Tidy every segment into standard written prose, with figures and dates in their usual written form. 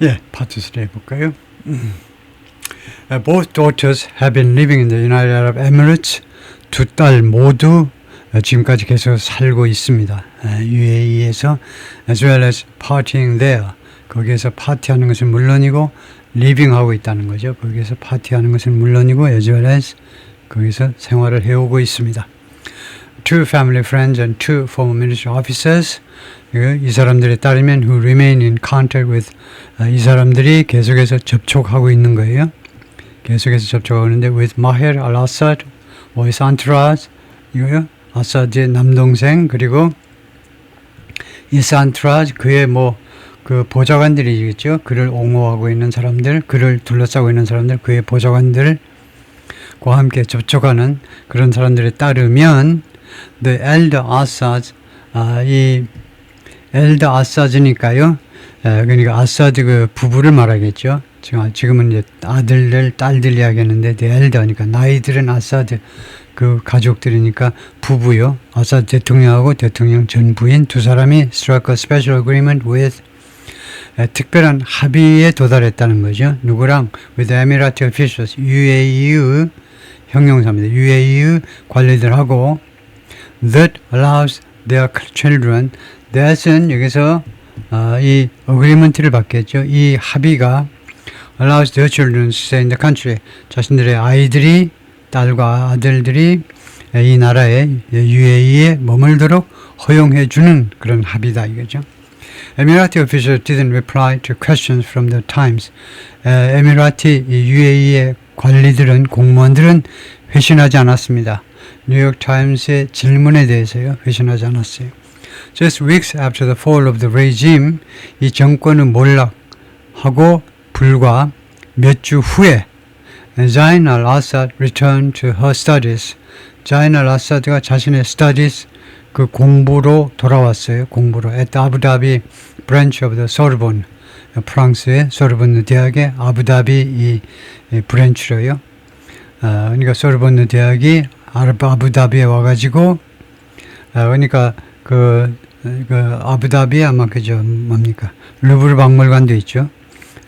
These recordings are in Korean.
예, 파트 3 해볼까요? Both daughters have been living in the United Arab Emirates. 두 딸 모두 지금까지 계속 살고 있습니다. UAE에서 as well as partying there. 거기에서 파티하는 것은 물론이고 living하고 있다는 거죠. 거기에서 파티하는 것은 물론이고 as well as 거기서 생활을 해오고 있습니다. Two family friends and two former military officers. 이 사람들에 따르면 who remain in contact with 이 사람들이 계속해서 접촉하고 있는 거예요. 계속해서 접촉하고 있는데 with Maher al-Assad, his entourage 이거요. 아사드의 남동생 그리고 his entourage 그의 그 보좌관들이겠죠. 그를 옹호하고 있는 사람들, 그를 둘러싸고 있는 사람들, 그의 보좌관들과 함께 접촉하는 그런 사람들에 따르면 the elder Assad 이 엘더 아사드니까요. 그러니까 아사드 그 부부를 말하겠죠. 지금은 이제 아들들, 딸들 이야기하는데 엘더니까 나이 들은 아사드 그 가족들이니까 부부요. 아사드 대통령하고 대통령 전 부인 두 사람이 struck a special agreement with 특별한 합의에 도달했다는 거죠. 누구랑? with Emirati officials, UAE 형용사입니다. UAE 관리들하고 that allows their children that은 여기서 이 agreement를 받겠죠. 이 합의가 allows their children to stay in the country. 자신들의 아이들이 딸과 아들들이 이 나라에 UAE에 머물도록 허용해 주는 그런 합의다 이거죠. Emirati officials didn't reply to questions from the Times. 에미라티 UAE의 관리들은 공무원들은 회신하지 않았습니다. 뉴욕 타임스의 질문에 대해서요. 회신하지 않았어요. Just weeks after the fall of the regime, 이 정권은 몰락하고 불과 몇 주 후에 Zain al-Assad returned to her studies. Zain al-Assad가 자신의 studies 그 공부로 돌아왔어요. 공부로 at Abu Dhabi branch of the Sorbonne. 프랑스의 소르본느 대학의 아부다비 이 브랜치로요. 그러니까 소르본느 대학이 아부다비에 와가지고 그러니까 그 아부다비에 아마 그저 뭡니까 루브르 박물관도 있죠.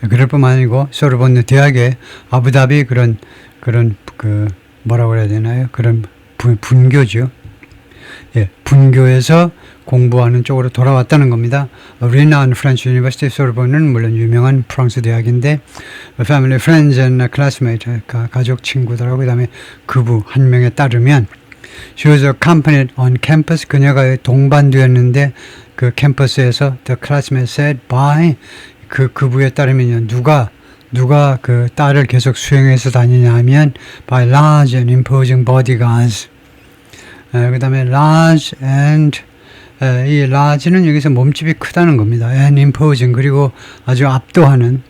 그럴 뿐만 아니고 소르본느 대학에 아부다비 그런 그 뭐라고 그래야 되나요? 그런 분교죠. 예, 분교에서 공부하는 쪽으로 돌아왔다는 겁니다. Renowned French University 소르본은 물론 유명한 프랑스 대학인데 family friends and classmates 가족 친구들하고 그다음에 그부 한 명에 따르면 she was accompanied on campus 그녀가 동반되었는데 그 캠퍼스에서 the classmate said by 그부에 따르면요 누가 그 딸을 계속 수행해서 다니냐 하면 by large and imposing bodyguards 그 다음에 large and 이 large는 여기서 몸집이 크다는 겁니다. and imposing 그리고 아주 압도하는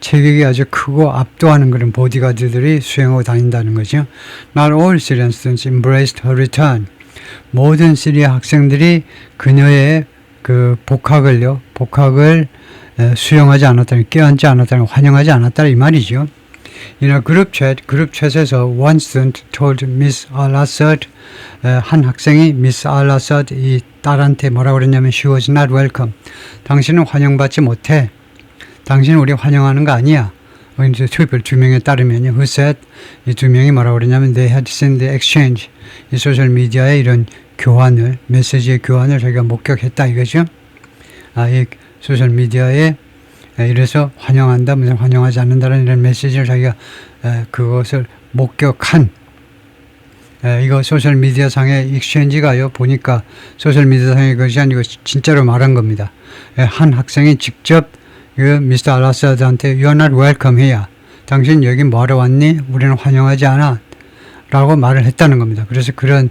체격이 아주 크고 압도하는 그런 보디가드들이 수행하고 다닌다는 거죠. Not all Syrian students embraced her return. 모든 시리아 학생들이 그녀의 그 복학을 수용하지 않았다는, 껴안지 않았다는, 환영하지 않았다 이 말이죠. In a group chat에서 one student told Miss Al-Assad, 한 학생이 Miss Al-Assad 이 딸한테 뭐라고 그랬냐면 she was not welcome. 당신은 환영받지 못해. 당신은 우리 환영하는 거 아니야. 이제 두 명에 따르면요. Who said 이 두 명이 뭐라고 그랬냐면 they had seen the exchange. 이 소셜 미디어의 이런 교환을 메시지의 교환을 자기가 목격했다 이거죠. 이 소셜 미디어에 이래서 환영한다, 무슨 환영하지 않는다는 이런 메시지를 자기가 그것을 목격한 이거 소셜 미디어 상의 익스체인지가요. 보니까 소셜 미디어 상의 것이 아니고 진짜로 말한 겁니다. 한 학생이 직접 미스터 알라사드한테 You are not welcome here. 당신 여기 뭐하러 왔니? 우리는 환영하지 않아. 라고 말을 했다는 겁니다. 그래서 그런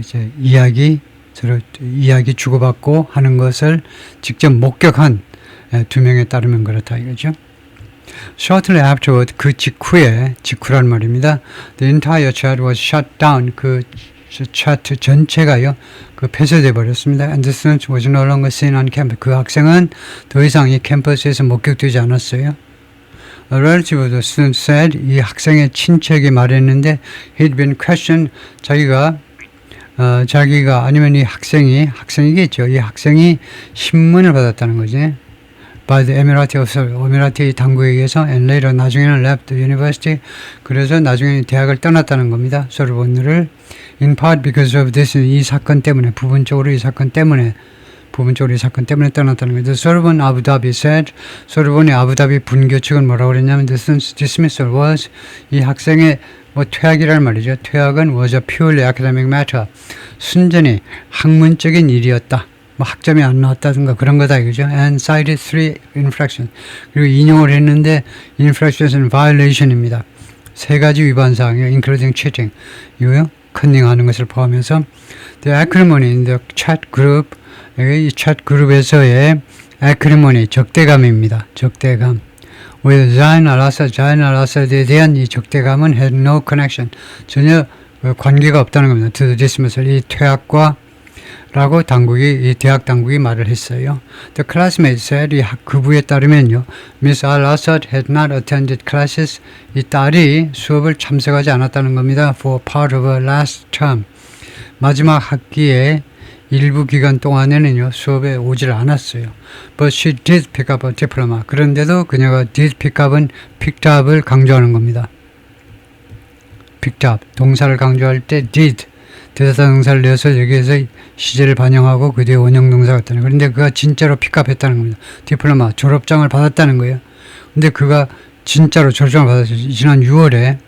이제 서로 이야기 주고받고 하는 것을 직접 목격한 두 명에 따르면 그렇다 이거죠. Shortly afterward, 그 직후란 말입니다. The entire chat was shut down. 그 차트 전체가요, 폐쇄돼 버렸습니다. And the student was no longer seen on campus. 그 학생은 더 이상 이 캠퍼스에서 목격되지 않았어요. A relative of the student said, 이 학생의 친척이 말했는데, he'd been questioned. 자기가 아니면 이 학생이겠죠. 이 학생이 신문을 받았다는 거지. by the 에미라티 당국에 의해서 and later 나중에는 left the university. 그래서 나중에 대학을 떠났다는 겁니다. 소르본느를 in part because of this 이 사건 때문에 부분적으로 이 사건 때문에 떠났다는 거예요. The Sorbonne Abu Dhabi said, 소르본의 아부다비 분교 측은 뭐라고 그랬냐면 the dismissal was 이 학생의 뭐 퇴학이란 말이죠. 퇴학은 was a purely academic matter. 순전히 학문적인 일이었다. 뭐 학점이 안 나왔다든가 그런 거다 이거죠. And cited 3 infractions. 그리고 인용을 했는데 infractions은 violation입니다. 3가지 위반 사항이에요. including cheating. 이거요. 컨닝하는 것을 포함해서 the acrimony in the chat group 이 chat 그룹에서의 acrimony 적대감입니다. 적대감. with Zain al-Assad에 대한 이 적대감은 had no connection. 전혀 관계가 없다는 겁니다. to the dismissal. 이 퇴학과 라고 이 대학 당국이 말을 했어요. The classmate said, 이 학부에 따르면요, Miss Al-Assad had not attended classes. 이 딸이 수업을 참석하지 않았다는 겁니다. For part of her last term. 마지막 학기에 일부 기간 동안에는요, 수업에 오질 않았어요. But she did pick up a diploma. 그런데도 그녀가 did pick up은 picked up을 강조하는 겁니다. picked up. 동사를 강조할 때 did. 대사동사를 내서 여기에서 시제를 반영하고 그 뒤에 원형동사가 있다는 거예요. 그런데 그가 진짜로 픽업했다는 겁니다. 디플로마, 졸업장을 받았다는 거예요. 근데 그가 진짜로 졸업장을 받았어요. 지난 6월에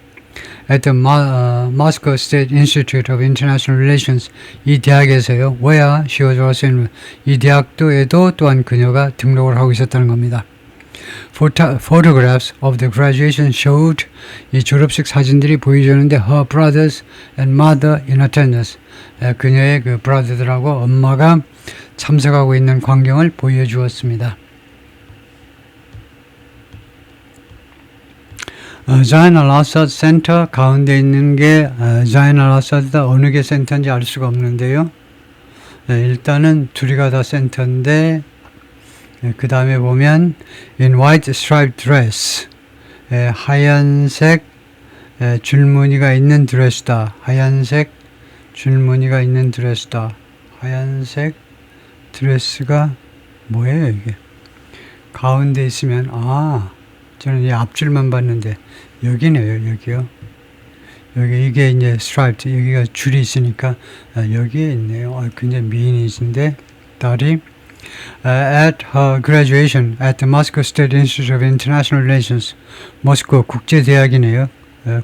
at the Moscow State Institute of International Relations 이 대학에서요. where she was also in 이 대학도에도 또한 그녀가 등록을 하고 있었다는 겁니다. Photographs of the graduation showed 이 졸업식 사진들이 보여주는데 her brothers and mother in attendance 그녀의 그 브라더들하고 엄마가 참석하고 있는 광경을 보여주었습니다. Zain al-Assad 센터 가운데 있는 게 Zain al-Assad이다. 어느 게 센터인지 알 수가 없는데요. 일단은 둘이가 다 센터인데 그 다음에 보면 in white striped dress 하얀색 줄무늬가 있는 드레스다. 하얀색 줄무늬가 있는 드레스다. 하얀색 드레스가 뭐예요 이게? 가운데 있으면 저는 이 앞줄만 봤는데 여기네요. 여기요. 여기 이게 이제 striped 여기가 줄이 있으니까 여기에 있네요. 굉장히 미인이신데 딸이 at her graduation at the Moscow State Institute of International Relations 모스코 국제대학이네요.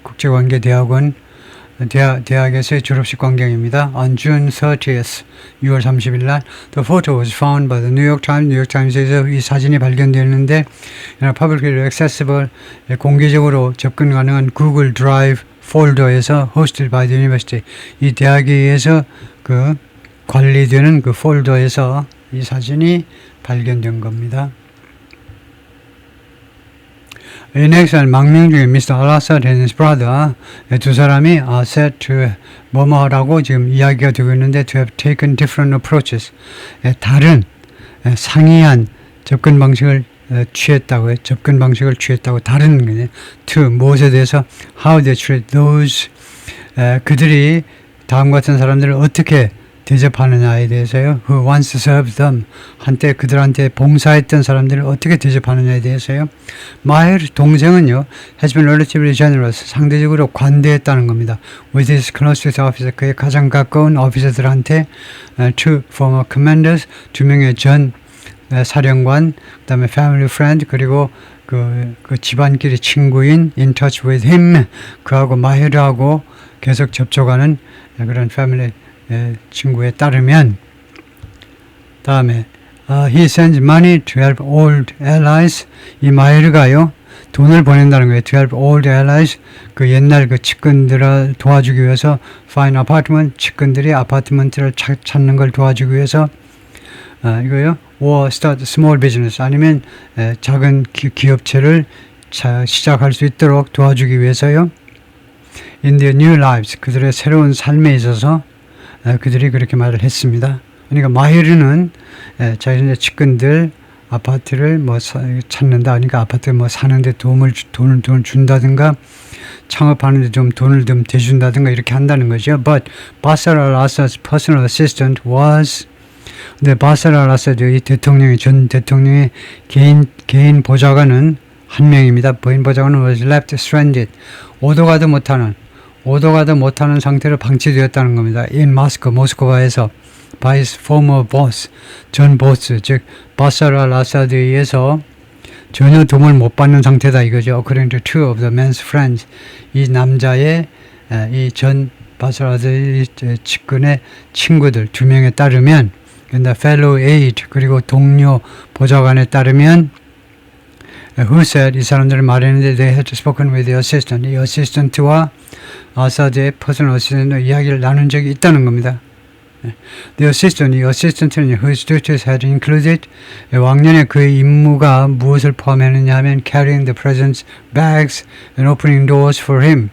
국제관계대학원 대학에서의 졸업식 광경입니다. On June 30th, 6월 30일 날 the photo was found by the New York Times. 뉴욕 타임스에서 이 사진이 발견되었는데 publicly accessible 공개적으로 접근 가능한 구글 드라이브 폴더에서 hosted by the university 이 대학에 의해서 그 관리되는 그 폴더에서 이 사진이 발견된 겁니다. next 망명 중에 Mr. Al-Assad and his brother 두 사람이 said to 뭐뭐라고 지금 이야기가 되고 있는데 to have taken different approaches 다른 상이한 접근 방식을 취했다고요. 접근 방식을 취했다고 다른 거예요. to 무엇에 대해서 how they treat those 그들이 다음과 같은 사람들을 어떻게 대접하느냐에 대해서요. Who once served them. 한때 그들한테 봉사했던 사람들을 어떻게 대접하느냐에 대해서요. 마헬 동생은요. Has been relatively generous. 상대적으로 관대했다는 겁니다. With his closest officer. 그의 가장 가까운 오피서들한테 two former commanders. 2명의 전 사령관. 그 다음에 family friend. 그리고 그 집안끼리 친구인 in touch with him. 그하고 마헬하고 계속 접촉하는 그런 family 친구에 따르면 다음에 he sends money to help old allies 이 마이르가요 돈을 보낸다는 거예요. to help old allies 그 옛날 그 측근들을 도와주기 위해서 find apartment 측근들이 아파트먼트를 찾는 걸 도와주기 위해서 이거요 or start small business 아니면 작은 기업체를 시작할 수 있도록 도와주기 위해서요. in their new lives 그들의 새로운 삶에 있어서 그들이 그렇게 말을 했습니다. 그러니까 마히르는 자신의 측근들 아파트를 뭐 찾는다. 그러니까 아파트 뭐 사는데 돈을 준다든가 창업하는데 좀 돈을 좀 대준다든가 이렇게 한다는 거죠. But Bashar al-Assad's personal assistant was 근데 바사르 알아사드 이 대통령의 전 대통령의 개인 보좌관은 한 명입니다. 개인 보좌관은 was left stranded. 오도 가도 못하는 상태로 방치되었다는 겁니다. in 모스크바에서 by his former boss, 전 보스, 즉 바사르 알아사드에 의해서 전혀 도움을 못 받는 상태다 이거죠. According to two of the man's friends, 이 남자의 이 전 바사르 알아사드 측근의 친구들 두 명에 따르면, 근데 fellow aide 그리고 동료 보좌관에 따르면 who said 이 사람들은 말했는데 they had spoken with the assistant. 이 어시스턴트와 아사드의 퍼스널 어시스턴트 이야기를 나눈 적이 있다는 겁니다. The assistant, 이 어시스턴트는 whose duties had included 왕년에 그의 임무가 무엇을 포함했느냐 하면 carrying the president's bags and opening doors for him.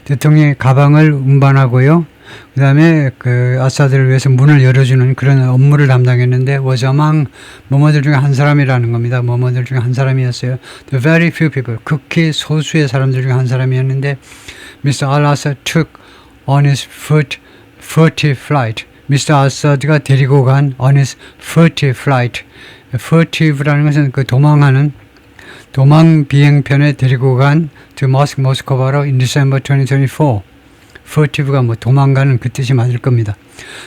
대통령의 가방을 운반하고요. 그 다음에 그 아사드를 위해서 문을 열어주는 그런 업무를 담당했는데 was among 뭐뭐들 중에 한 사람이라는 겁니다. 뭐뭐들 중에 한 사람이었어요. The very few people, 극히 소수의 사람들 중에 한 사람이었는데 Mr. al-Assad took on his furtive flight. Mr. al-Assad가 데리고 간 on his furtive flight. furtive라는 것은 그 도망 비행편에 데리고 간 to 모스크바로 in December 2024. furtive가 뭐 도망가는 그 뜻이 맞을 겁니다.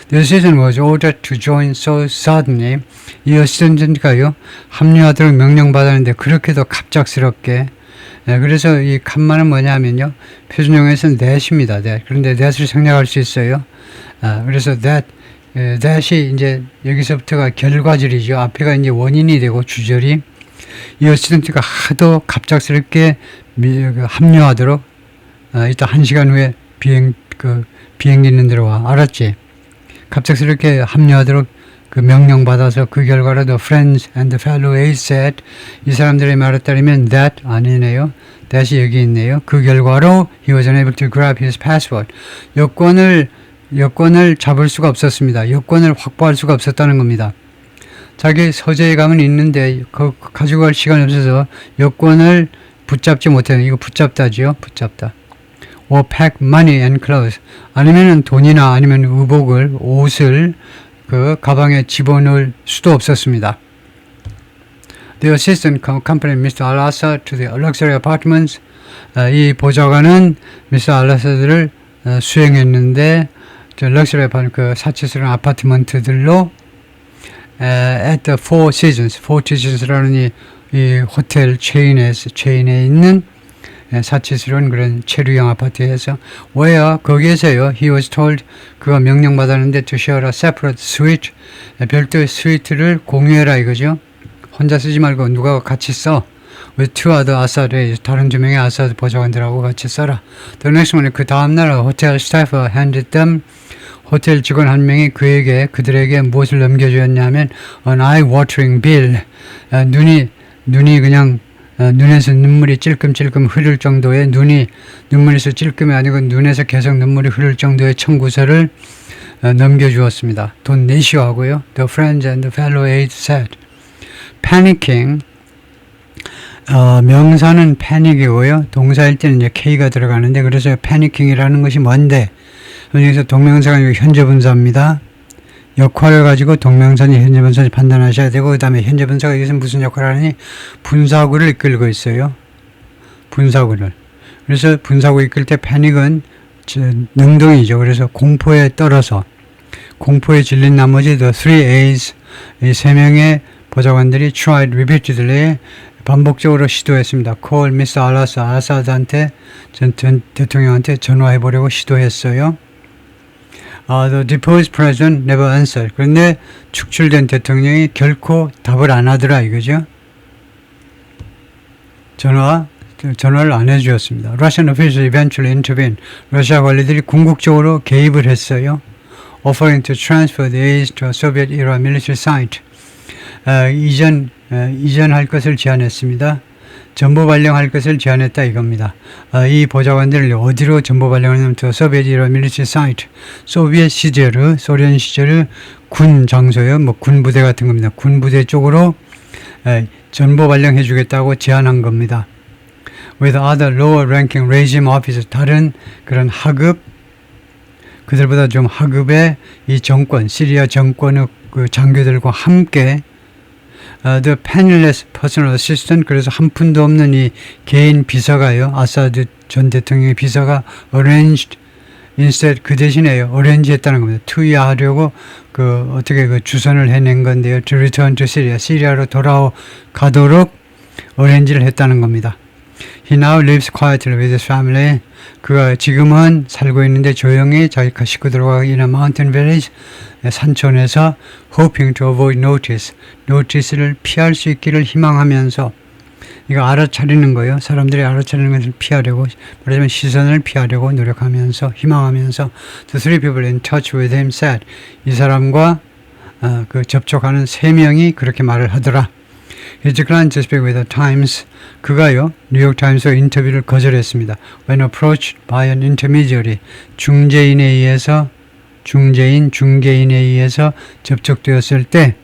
The assistant was ordered to join so suddenly. 이 어시스턴트가요 합류하도록 명령받았는데 그렇게도 갑작스럽게. 그래서 이 칸마는 뭐냐면요 표준형에서는 that입니다. that. 그런데 that을 생략할 수 있어요. 그래서 that이 이제 여기서부터가 결과절이죠. 앞에가 이제 원인이 되고 주절이 이 어시스턴트가 하도 갑작스럽게 합류하도록 일단 1시간 후에 비행기 있는 데로 와. 알았지? 갑작스럽게 합류하도록 그 명령 받아서 그 결과로 the friends and the fellow aides said 이 사람들의 말에 따르면 that 아니네요. that이 여기 있네요. 그 결과로 he was unable to grab his passport. 여권을 잡을 수가 없었습니다. 여권을 확보할 수가 없었다는 겁니다. 자기 서재에 가면 있는데 가지고 갈 시간이 없어서 여권을 붙잡지 못해요. 이거 붙잡다지요. 붙잡다. or pack money and clothes. 아니면은 돈이나 아니면 의복을, 옷을 그 가방에 집어넣을 수도 없었습니다. The assistant accompanied Mr. al-Assad to the luxury apartments. 이 보좌관은 Mr. al-Assad를 수행했는데 저 럭셔리 그 사치스러운 아파트먼트들로 at the Four Seasons라는 이 호텔 체인에 있는 사치스러운 그런 체류형 아파트에서 where 거기에서요 he was told 그가 명령받았는데 to share a separate suite 별도의 스위트를 공유해라 이거죠. 혼자 쓰지 말고 누가 같이 써. with two other Assad 다른 두 명의 아사드 보좌관들하고 같이 써라. The next morning 그 다음날 호텔 스태프 handed them 호텔 직원 한 명이 그들에게 무엇을 넘겨주었냐면 an eye-watering bill 눈이 그냥 눈에서 눈물이 찔끔찔끔 흐를 정도의 눈물에서 찔끔이 아니고 눈에서 계속 눈물이 흐를 정도의 청구서를 넘겨주었습니다. 돈 내시오 하고요. The friends and the fellow aides said. Panicking 명사는 패닉이고요. 동사일 때는 이제 K가 들어가는데 그래서 패니킹이라는 것이 뭔데? 여기서 동명사가 현재분사입니다. 역할을 가지고 동명사니 현재분사니 판단하셔야 되고 그 다음에 현재분사가 여기서 무슨 역할을 하니 분사구를 이끌고 있어요. 분사구를. 그래서 분사구 이끌 때 패닉은 능동이죠. 그래서 공포에 떨어서 공포에 질린 나머지 the three A's 이 세 명의 보좌관들이 tried repeatedly 반복적으로 시도했습니다. call Mr. al-Assad한테 전 대통령한테 전화해보려고 시도했어요. The deposed president never answered. 그런데 축출된 대통령이 결코 답을 안 하더라 이거죠. 전화를 안 해주었습니다. Russian officials eventually intervened. 러시아 관리들이 궁극적으로 개입을 했어요. Offering to transfer the aids to a Soviet-era military site. 이전할 것을 제안했습니다. 전보 발령할 것을 제안했다 이겁니다. 이 보좌관들을 어디로 전보 발령하냐면 소비에트 밀리터리 사이트, 소비에트 시절의 소련 시절의 군 장소요, 뭐 군 부대 같은 겁니다. 군 부대 쪽으로 전보 발령해 주겠다고 제안한 겁니다. With other lower ranking regime officers, 다른 그런 하급 그들보다 좀 하급의 이 정권, 시리아 정권의 그 장교들과 함께 The penniless personal assistant, 그래서 한 푼도 없는 이 개인 비서가요, 아사드 전 대통령의 비서가 arranged instead, 그 대신에요, arrange 했다는 겁니다. 투여하려고 어떻게 주선을 해낸 건데요. To return to Syria, 시리아로 돌아가도록 arrange를 했다는 겁니다. He now lives quietly with his family. 그가 지금은 살고 있는데 조용히 자기 식구들과 in a mountain village, 산촌에서 hoping to avoid notice를 피할 수 있기를 희망하면서, 이거 알아차리는 거예요. 사람들이 알아차리는 것을 피하려고, 말하자면 시선을 피하려고 노력하면서, 희망하면서 The three people in touch with him said, 이 사람과 접촉하는 3명이 그렇게 말을 하더라. He declined to speak with the Times. 그가요, 뉴욕 타임스와 인터뷰를 거절했습니다. When approached by an intermediary, 중개인에 의해서 접촉되었을 때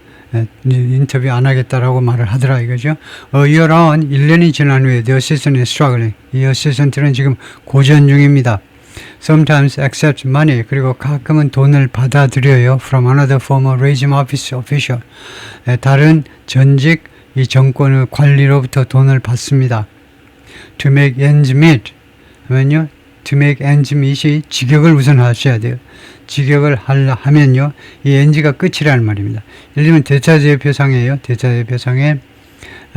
인터뷰 안 하겠다라고 말을 하더라 이거죠. Year on, 1년이 지난 후에 the assistant is struggling. 이 어시스턴트는 지금 고전 중입니다. Sometimes accept money, 그리고 가끔은 돈을 받아들여요. From another former regime official. 다른 전직 이 정권의 관리로부터 돈을 받습니다. To make ends meet 하면요, to make ends meet이 직역을 우선 하셔야 돼요. 직역을 하면요, 이 end가 끝이라는 말입니다. 예를 들면 대차제표상에요, 대차제표상에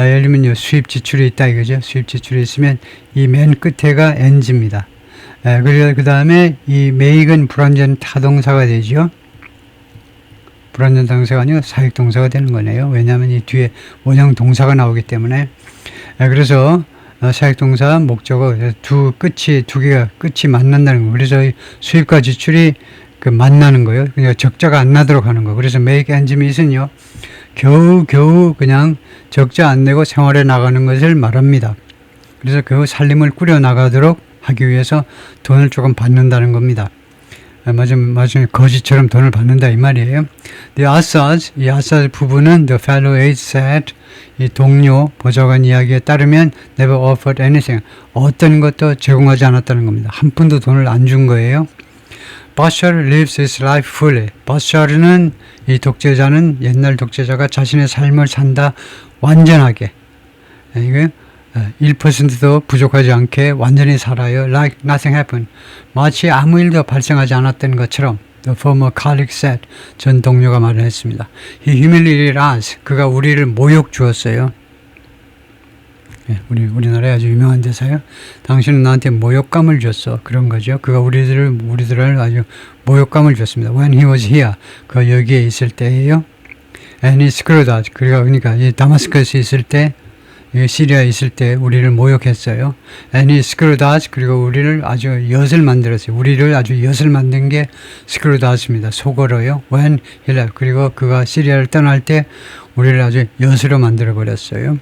예를 들면 수입 지출이 있다 이거죠. 수입 지출이 있으면 이 맨 끝에가 ends입니다. 그리고 그 다음에 이 make은 불완전 타동사가 되죠. 불완전 동사가 아니고 사역 동사가 되는 거네요. 왜냐하면 이 뒤에 원형 동사가 나오기 때문에. 그래서 사역 동사, 목적어 두 개가 끝이 만난다는 거예요. 그래서 수입과 지출이 만나는 거예요. 그냥 적자가 안 나도록 하는 거. 그래서 make ends meet은요, 겨우 그냥 적자 안 내고 생활해 나가는 것을 말합니다. 그래서 그 살림을 꾸려 나가도록 하기 위해서 돈을 조금 받는다는 겁니다. 맞으면 거지처럼 돈을 받는다 이 말이에요. The Assad, 이 아사드 부부는 the fellow aide said, 이 동료 보좌관 이야기에 따르면 never offered anything, 어떤 것도 제공하지 않았다는 겁니다. 한 푼도 돈을 안 준 거예요. Bashar lives his life fully. 바샤르는, 이 독재자는, 옛날 독재자가 자신의 삶을 산다 완전하게, 이게 1%도 부족하지 않게 완전히 살아요. Like nothing happened. 마치 아무 일도 발생하지 않았던 것처럼. The former colleague said. 전 동료가 말을 했습니다. He humiliated us. 그가 우리를 모욕 주었어요. 우리나라에 아주 유명한 대사요. 당신은 나한테 모욕감을 줬어. 그런 거죠. 그가 우리들을 아주 모욕감을 줬습니다. When he was here. 그가 여기에 있을 때예요. And he screwed us. 그러니까 이 다마스커스에 있을 때, 시리아에 있을 때 우리를 모욕했어요. And he screwed us. 그리고 우리를 아주 엿을 만들었어요. 우리를 아주 엿을 만든 게 screwed us입니다. 속어로요. When he left. 그리고 그가 시리아를 떠날 때 우리를 아주 엿으로 만들어 버렸어요.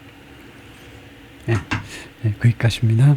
거기까지입니다.